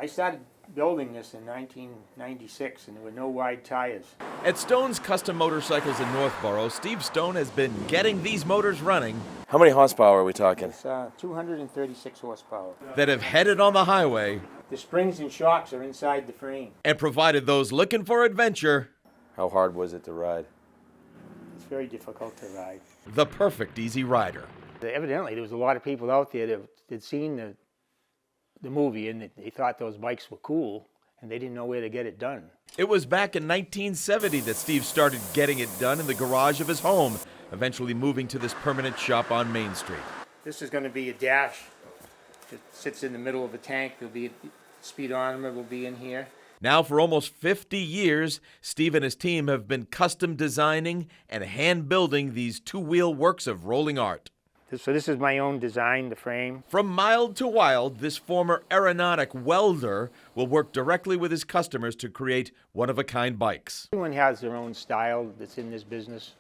I started building this in 1996, and there were no wide tires. At Stone's Custom Motorcycles in Northborough, Steve Stone has been getting these motors running. How many horsepower are we talking? It's 236 horsepower. That have headed on the highway. The springs and shocks are inside the frame. And provided those looking for adventure. How hard was it to ride? It's very difficult to ride. The perfect easy rider. Evidently, there was a lot of people out there that had seen the movie, and they thought those bikes were cool, and they didn't know where to get it done. It was back in 1970 that Steve started getting it done in the garage of his home, eventually moving to this permanent shop on Main Street. This is going to be a dash that sits in the middle of a tank. There'll be a speed armor will be in here. Now, for almost 50 years, Steve and his team have been custom designing and hand building these two-wheel works of rolling art. So this is my own design, the frame. From mild to wild, this former aeronautic welder will work directly with his customers to create one-of-a-kind bikes. Everyone has their own style that's in this business.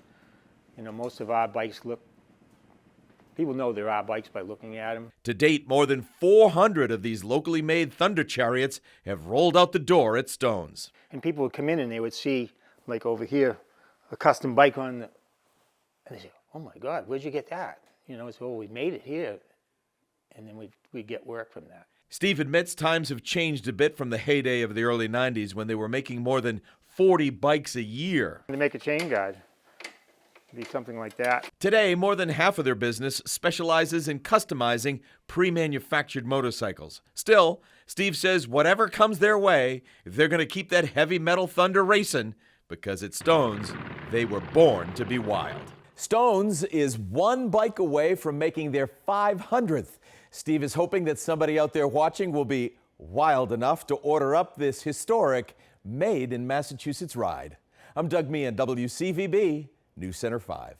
You know, most of our bikes people know they're our bikes by looking at them. To date, more than 400 of these locally made Thunder Chariots have rolled out the door at Stone's. And people would come in and they would see, like over here, a custom bike and they say, "Oh my God, where'd you get that?" You know, so we made it here, and then we'd get work from that. Steve admits times have changed a bit from the heyday of the early 90s when they were making more than 40 bikes a year. To make a chain guard, it'd be something like that. Today, more than half of their business specializes in customizing pre-manufactured motorcycles. Still, Steve says whatever comes their way, they're going to keep that heavy metal thunder racing, because at Stone's, they were born to be wild. Stone's is one bike away from making their 500th. Steve is hoping that somebody out there watching will be wild enough to order up this historic made in Massachusetts ride. I'm Doug MiM, WCVB News Center 5.